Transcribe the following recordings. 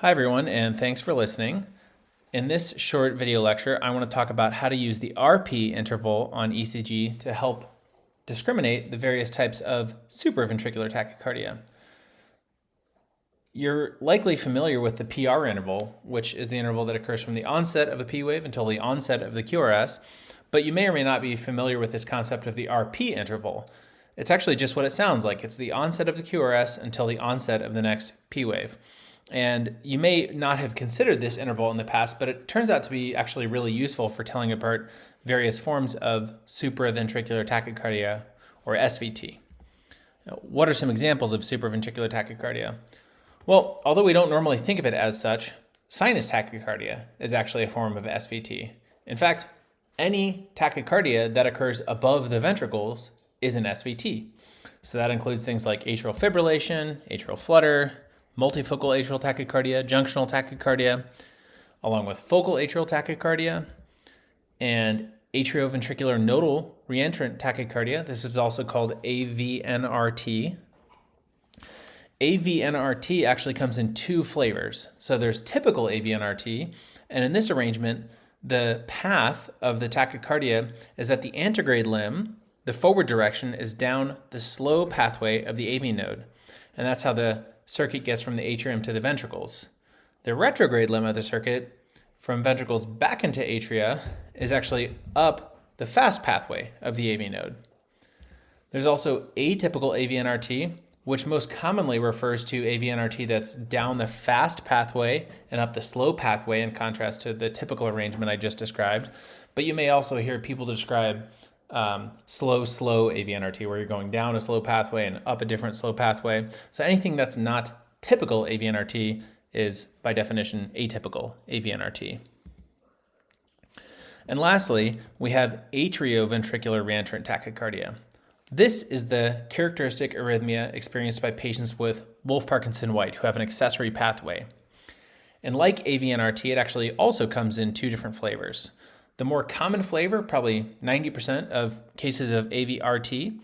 Hi everyone, and thanks for listening. In this short video lecture, I want to talk about how to use the RP interval on ECG to help discriminate the various types of supraventricular tachycardia. You're likely familiar with the PR interval, which is the interval that occurs from the onset of a P wave until the onset of the QRS, but you may or may not be familiar with this concept of the RP interval. It's actually just what it sounds like. It's the onset of the QRS until the onset of the next P wave. And you may not have considered this interval in the past, but it turns out to be actually really useful for telling apart various forms of supraventricular tachycardia, or SVT. Now, what are some examples of supraventricular tachycardia? Well, although we don't normally think of it as such, sinus tachycardia is actually a form of SVT. In fact, any tachycardia that occurs above the ventricles is an SVT. So that includes things like atrial fibrillation, atrial flutter, multifocal atrial tachycardia, junctional tachycardia, along with focal atrial tachycardia, and atrioventricular nodal reentrant tachycardia. This is also called AVNRT. AVNRT actually comes in two flavors. So there's typical AVNRT, and in this arrangement, the path of the tachycardia is that the antegrade limb, the forward direction, is down the slow pathway of the AV node. And that's how the circuit gets from the atrium to the ventricles. The retrograde limb of the circuit, from ventricles back into atria, is actually up the fast pathway of the AV node. There's also atypical AVNRT, which most commonly refers to AVNRT that's down the fast pathway and up the slow pathway, in contrast to the typical arrangement I just described. But you may also hear people describe slow AVNRT, where you're going down a slow pathway and up a different slow pathway. So anything that's not typical AVNRT is, by definition, atypical AVNRT. And lastly, we have atrioventricular reentrant tachycardia. This is the characteristic arrhythmia experienced by patients with Wolff-Parkinson-White who have an accessory pathway. And like AVNRT, it actually also comes in two different flavors. The more common flavor, probably 90% of cases of AVRT,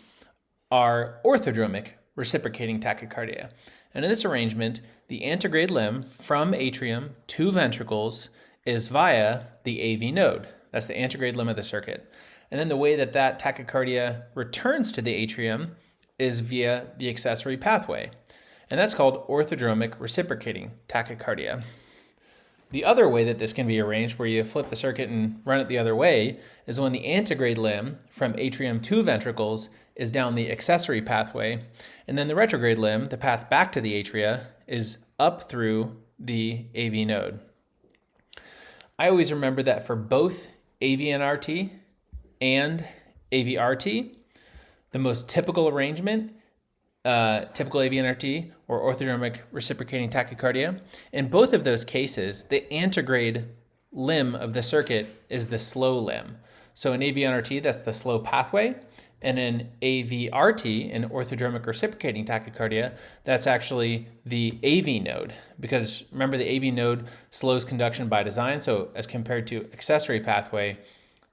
are orthodromic reciprocating tachycardia. And in this arrangement, the antegrade limb from atrium to ventricles is via the AV node. That's the antegrade limb of the circuit. And then the way that that tachycardia returns to the atrium is via the accessory pathway. And that's called orthodromic reciprocating tachycardia. The other way that this can be arranged, where you flip the circuit and run it the other way, is when the antegrade limb from atrium to ventricles is down the accessory pathway, and then the retrograde limb, the path back to the atria, is up through the AV node. I always remember that for both AVNRT and AVRT, the most typical arrangement, typical AVNRT or orthodromic reciprocating tachycardia. In both of those cases, the antegrade limb of the circuit is the slow limb. So in AVNRT, that's the slow pathway. And in AVRT, in orthodromic reciprocating tachycardia, that's actually the AV node. Because remember, the AV node slows conduction by design. So as compared to accessory pathway,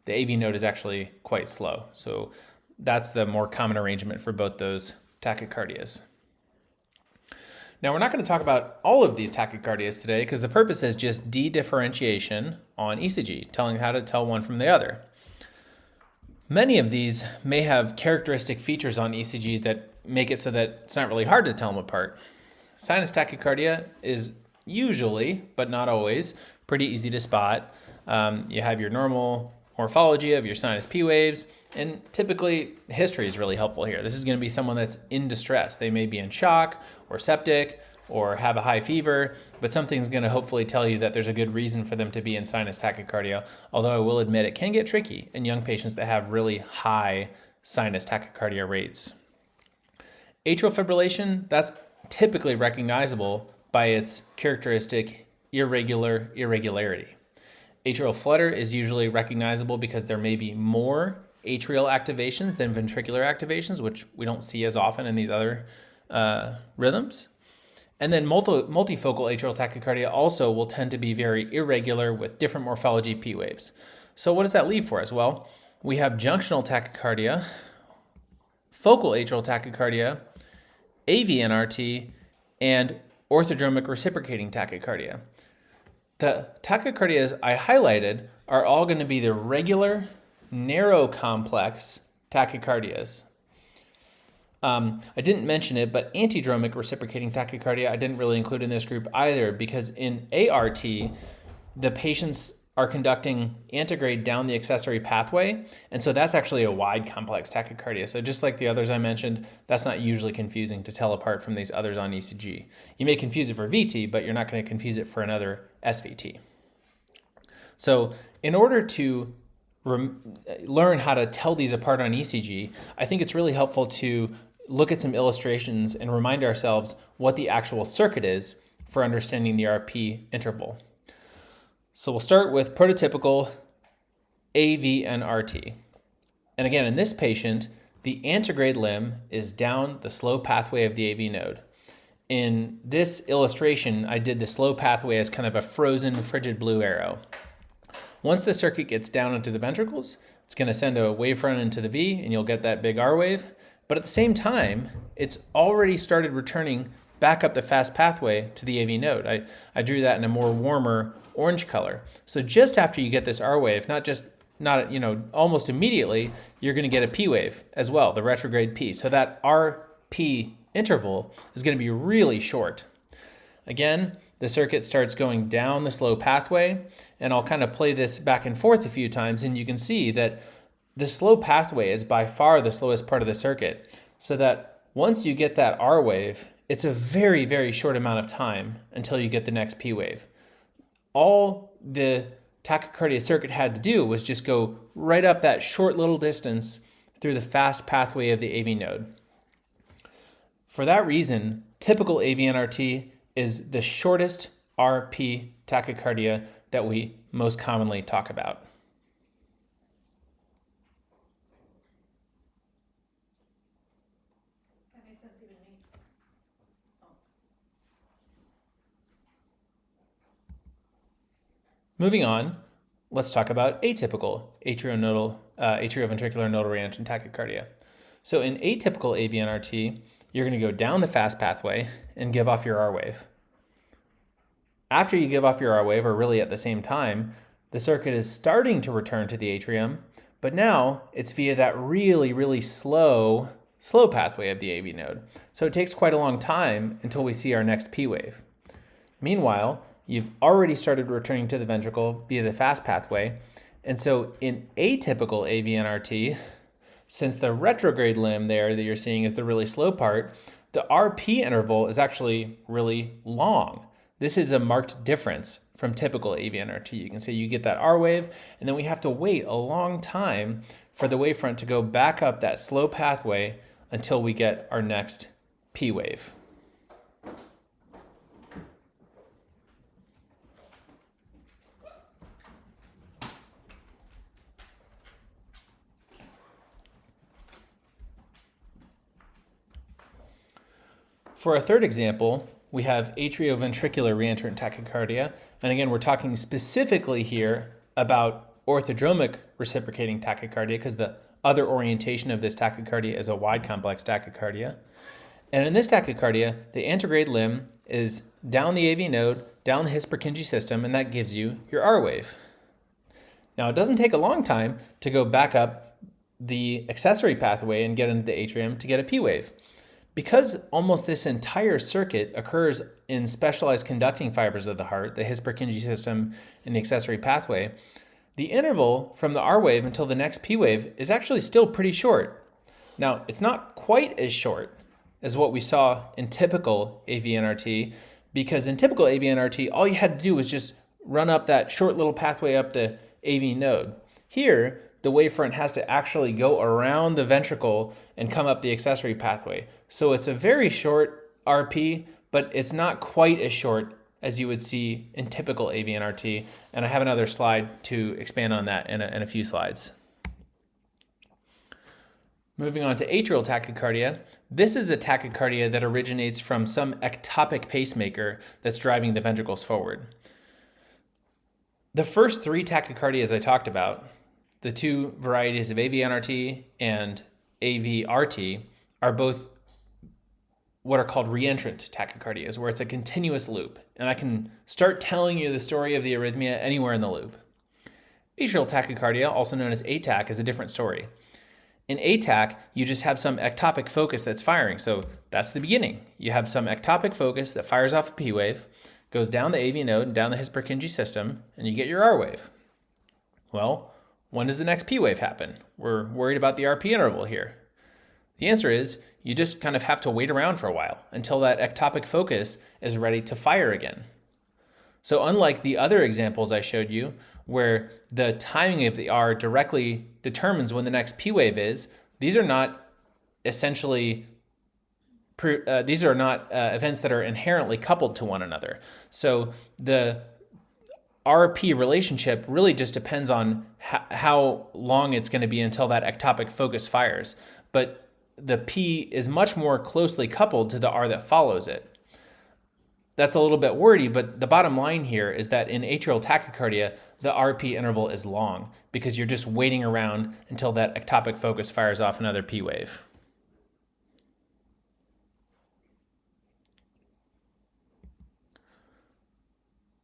the AV node is actually quite slow. So that's the more common arrangement for both those tachycardias. Now, we're not going to talk about all of these tachycardias today because the purpose is just de-differentiation on ECG, telling how to tell one from the other. Many of these may have characteristic features on ECG that make it so that it's not really hard to tell them apart. Sinus tachycardia is usually, but not always, pretty easy to spot. You have your normal morphology of your sinus P waves, and typically history is really helpful here. This is going to be someone that's in distress. They may be in shock or septic or have a high fever, but something's going to hopefully tell you that there's a good reason for them to be in sinus tachycardia, although I will admit it can get tricky in young patients that have really high sinus tachycardia rates. Atrial fibrillation, that's typically recognizable by its characteristic irregularity. Atrial flutter is usually recognizable because there may be more atrial activations than ventricular activations, which we don't see as often in these other rhythms. And then multifocal atrial tachycardia also will tend to be very irregular with different morphology P waves. So what does that leave for us? Well, we have junctional tachycardia, focal atrial tachycardia, AVNRT, and orthodromic reciprocating tachycardia. The tachycardias I highlighted are all going to be the regular, narrow complex tachycardias. I didn't mention it, but antidromic reciprocating tachycardia I didn't really include in this group either, because in ART, the patients are conducting antegrade down the accessory pathway, and so that's actually a wide complex tachycardia. So just like the others I mentioned, that's not usually confusing to tell apart from these others on ECG. You may confuse it for VT, but you're not going to confuse it for another SVT. So in order to learn how to tell these apart on ECG, I think it's really helpful to look at some illustrations and remind ourselves what the actual circuit is for understanding the RP interval. So we'll start with prototypical AV/NRT. And again, in this patient, the antegrade limb is down the slow pathway of the AV node. In this illustration, I did the slow pathway as kind of a frozen, frigid blue arrow. Once the circuit gets down into the ventricles, it's going to send a wavefront into the V, and you'll get that big R wave. But at the same time, it's already started returning back up the fast pathway to the AV node. I drew that in a more warmer orange color. So just after you get this R wave, almost immediately, you're going to get a P wave as well, the retrograde P. So that RP interval is going to be really short. Again, the circuit starts going down the slow pathway, and I'll kind of play this back and forth a few times, and you can see that the slow pathway is by far the slowest part of the circuit, so that once you get that R wave, it's a very, very short amount of time until you get the next P wave. All the tachycardia circuit had to do was just go right up that short little distance through the fast pathway of the AV node. For that reason, typical AV/NRT is the shortest RP tachycardia that we most commonly talk about. That made sense even to me. Moving on, let's talk about atypical atrioventricular nodal reentrant tachycardia. So in atypical AV/NRT, you're going to go down the fast pathway and give off your R wave. After you give off your R wave, or really at the same time, the circuit is starting to return to the atrium, but now it's via that really, really slow pathway of the AV node. So it takes quite a long time until we see our next P wave. Meanwhile, you've already started returning to the ventricle via the fast pathway, and so in atypical AV/NRT, since the retrograde limb there that you're seeing is the really slow part, the RP interval is actually really long. This is a marked difference from typical AV/NRT. You can see you get that R wave, and then we have to wait a long time for the wavefront to go back up that slow pathway until we get our next P wave. For a third example, we have atrioventricular reentrant tachycardia. And again, we're talking specifically here about orthodromic reciprocating tachycardia, because the other orientation of this tachycardia is a wide complex tachycardia. And in this tachycardia, the antegrade limb is down the AV node, down the His-Purkinje system, and that gives you your R wave. Now, it doesn't take a long time to go back up the accessory pathway and get into the atrium to get a P wave. Because almost this entire circuit occurs in specialized conducting fibers of the heart, the His-Purkinje system and the accessory pathway, the interval from the R wave until the next P wave is actually still pretty short. Now, it's not quite as short as what we saw in typical AV/NRT, because in typical AV/NRT, all you had to do was just run up that short little pathway up the AV node. Here, the wavefront has to actually go around the ventricle and come up the accessory pathway. So it's a very short RP, but it's not quite as short as you would see in typical AV/NRT. And I have another slide to expand on that in a few slides. Moving on to atrial tachycardia. This is a tachycardia that originates from some ectopic pacemaker that's driving the ventricles forward. The first three tachycardias I talked about, the two varieties of AV/NRT and AV/RT, are both what are called reentrant tachycardias, where it's a continuous loop, and I can start telling you the story of the arrhythmia anywhere in the loop. Atrial tachycardia, also known as ATAC, is a different story. In ATAC, you just have some ectopic focus that's firing, so that's the beginning. You have some ectopic focus that fires off a P wave, goes down the AV node and down the His-Purkinje system, and you get your R wave. Well, when does the next P wave happen? We're worried about the RP interval here. The answer is you just kind of have to wait around for a while until that ectopic focus is ready to fire again. So unlike the other examples I showed you, where the timing of the R directly determines when the next P wave is, these are not essentially events that are inherently coupled to one another. So the RP relationship really just depends on how long it's going to be until that ectopic focus fires. But the P is much more closely coupled to the R that follows it. That's a little bit wordy, but the bottom line here is that in atrial tachycardia, the RP interval is long because you're just waiting around until that ectopic focus fires off another P wave.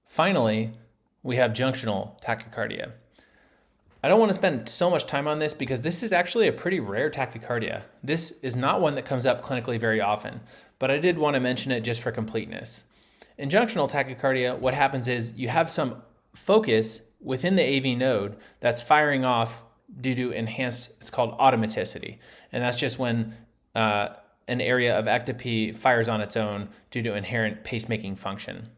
Finally, we have junctional tachycardia. I don't want to spend so much time on this because this is actually a pretty rare tachycardia. This is not one that comes up clinically very often, but I did want to mention it just for completeness. In junctional tachycardia, what happens is you have some focus within the AV node that's firing off due to enhanced, it's called automaticity. And that's just when an area of ectopy fires on its own due to inherent pacemaking function.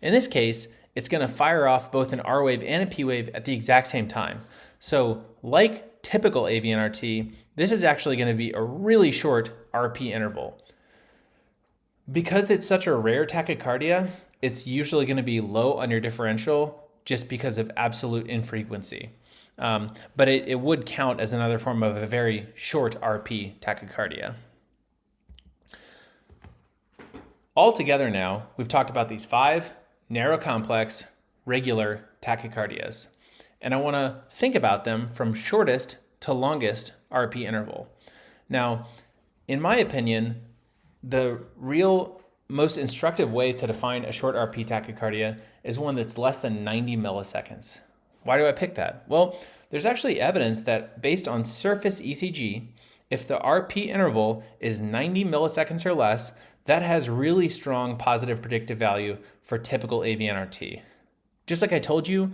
In this case, it's going to fire off both an R wave and a P wave at the exact same time. So like typical AVNRT, this is actually going to be a really short RP interval. Because it's such a rare tachycardia, it's usually going to be low on your differential just because of absolute infrequency. But it would count as another form of a very short RP tachycardia. Altogether now, we've talked about these 5 narrow complex, regular tachycardias. And I want to think about them from shortest to longest RP interval. Now, in my opinion, the real most instructive way to define a short RP tachycardia is one that's less than 90 milliseconds. Why do I pick that? Well, there's actually evidence that based on surface ECG, if the RP interval is 90 milliseconds or less, that has really strong positive predictive value for typical AVNRT. Just like I told you,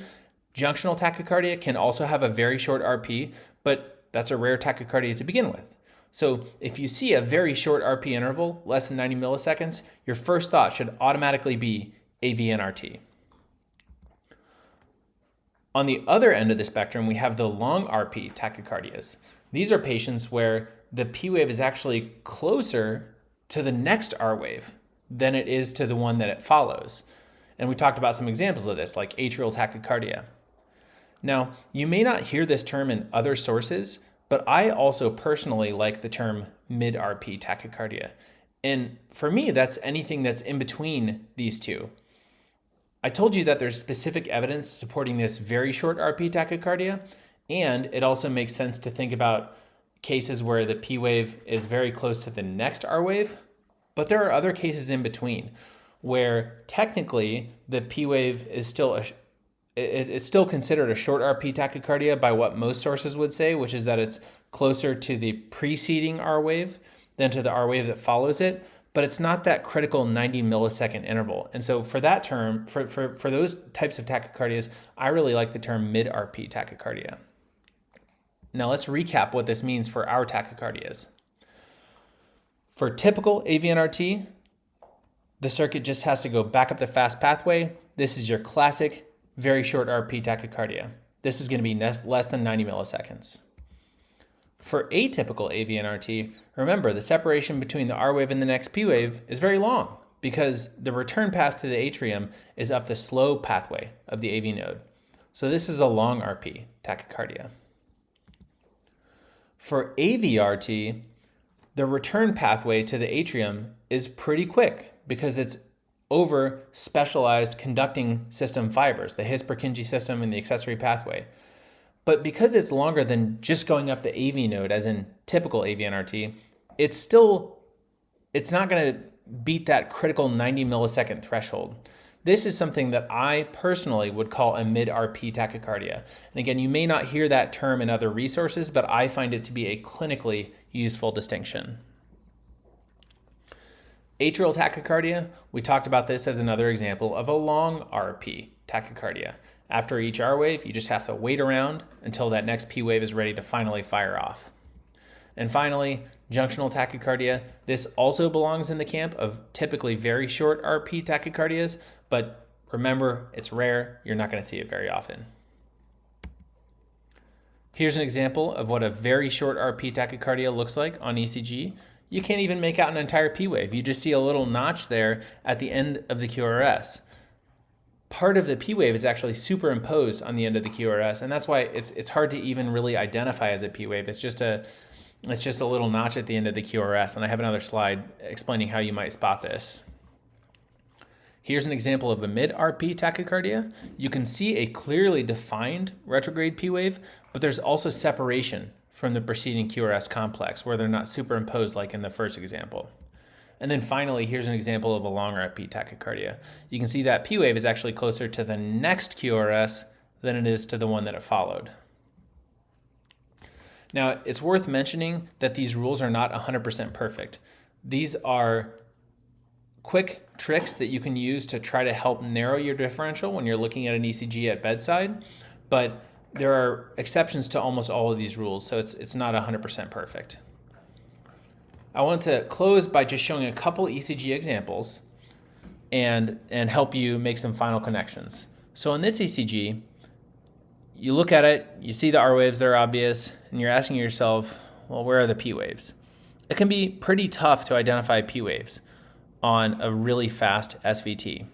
junctional tachycardia can also have a very short RP, but that's a rare tachycardia to begin with. So if you see a very short RP interval, less than 90 milliseconds, your first thought should automatically be AVNRT. On the other end of the spectrum, we have the long RP tachycardias. These are patients where the P wave is actually closer to the next R wave than it is to the one that it follows. And we talked about some examples of this, like atrial tachycardia. Now, you may not hear this term in other sources, but I also personally like the term mid-RP tachycardia. And for me, that's anything that's in between these two. I told you that there's specific evidence supporting this very short RP tachycardia, and it also makes sense to think about cases where the P wave is very close to the next R wave, but there are other cases in between where technically the P wave is still it's still considered a short RP tachycardia by what most sources would say, which is that it's closer to the preceding R wave than to the R wave that follows it, but it's not that critical 90 millisecond interval. And so for that term, for those types of tachycardias, I really like the term mid-RP tachycardia. Now let's recap what this means for our tachycardias. For typical AVNRT, the circuit just has to go back up the fast pathway. This is your classic, very short RP tachycardia. This is going to be less than 90 milliseconds. For atypical AVNRT, remember the separation between the R wave and the next P wave is very long because the return path to the atrium is up the slow pathway of the AV node. So this is a long RP tachycardia. For AVRT, the return pathway to the atrium is pretty quick because it's over specialized conducting system fibers, the His-Purkinje system and the accessory pathway. But because it's longer than just going up the AV node, as in typical AVNRT, it's not going to beat that critical 90 millisecond threshold. This is something that I personally would call a mid-RP tachycardia. And again, you may not hear that term in other resources, but I find it to be a clinically useful distinction. Atrial tachycardia, we talked about this as another example of a long RP tachycardia. After each R wave, you just have to wait around until that next P wave is ready to finally fire off. And finally, junctional tachycardia. This also belongs in the camp of typically very short RP tachycardias, but remember, it's rare. You're not going to see it very often. Here's an example of what a very short RP tachycardia looks like on ECG. You can't even make out an entire P wave. You just see a little notch there at the end of the QRS. Part of the P wave is actually superimposed on the end of the QRS, and that's why it's hard to even really identify as a P wave. It's just a little notch at the end of the QRS, and I have another slide explaining how you might spot this. Here's an example of a mid-RP tachycardia. You can see a clearly defined retrograde P wave, but there's also separation from the preceding QRS complex where they're not superimposed like in the first example. And then finally, here's an example of a long RP tachycardia. You can see that P wave is actually closer to the next QRS than it is to the one that it followed. Now, it's worth mentioning that these rules are not 100% perfect. These are quick tricks that you can use to try to help narrow your differential when you're looking at an ECG at bedside, but there are exceptions to almost all of these rules, so it's not 100% perfect. I want to close by just showing a couple ECG examples and help you make some final connections. So in this ECG, you look at it, you see the R waves, they're obvious, and you're asking yourself, well, where are the P waves? It can be pretty tough to identify P waves on a really fast SVT.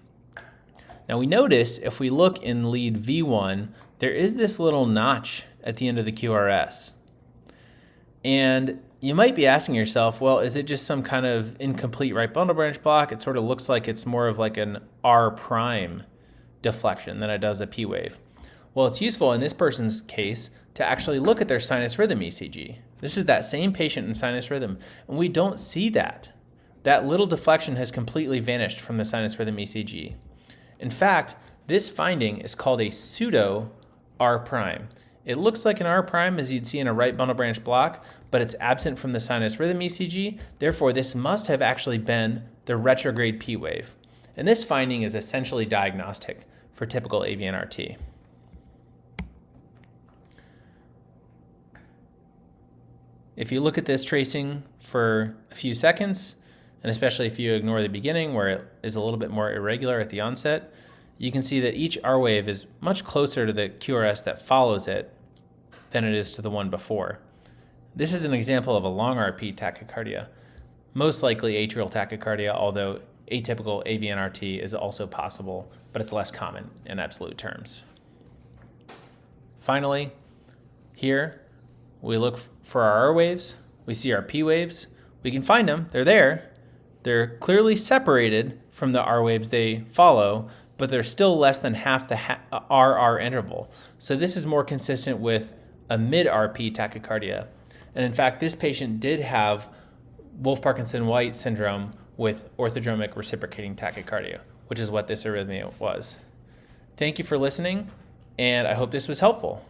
Now we notice if we look in lead V1, there is this little notch at the end of the QRS. And you might be asking yourself, well, is it just some kind of incomplete right bundle branch block? It sort of looks like it's more of like an R prime deflection than it does a P wave. Well, it's useful in this person's case to actually look at their sinus rhythm ECG. This is that same patient in sinus rhythm, and we don't see that. That little deflection has completely vanished from the sinus rhythm ECG. In fact, this finding is called a pseudo R prime. It looks like an R prime as you'd see in a right bundle branch block, but it's absent from the sinus rhythm ECG. Therefore, this must have actually been the retrograde P wave. And this finding is essentially diagnostic for typical AVNRT. If you look at this tracing for a few seconds, and especially if you ignore the beginning where it is a little bit more irregular at the onset, you can see that each R wave is much closer to the QRS that follows it than it is to the one before. This is an example of a long RP tachycardia, most likely atrial tachycardia, although atypical AVNRT is also possible, but it's less common in absolute terms. Finally, here we look for our R waves, we see our P waves, we can find them, they're there. They're clearly separated from the R waves they follow, but they're still less than half the RR interval. So this is more consistent with a mid-RP tachycardia. And in fact, this patient did have Wolff-Parkinson-White syndrome with orthodromic reciprocating tachycardia, which is what this arrhythmia was. Thank you for listening, and I hope this was helpful.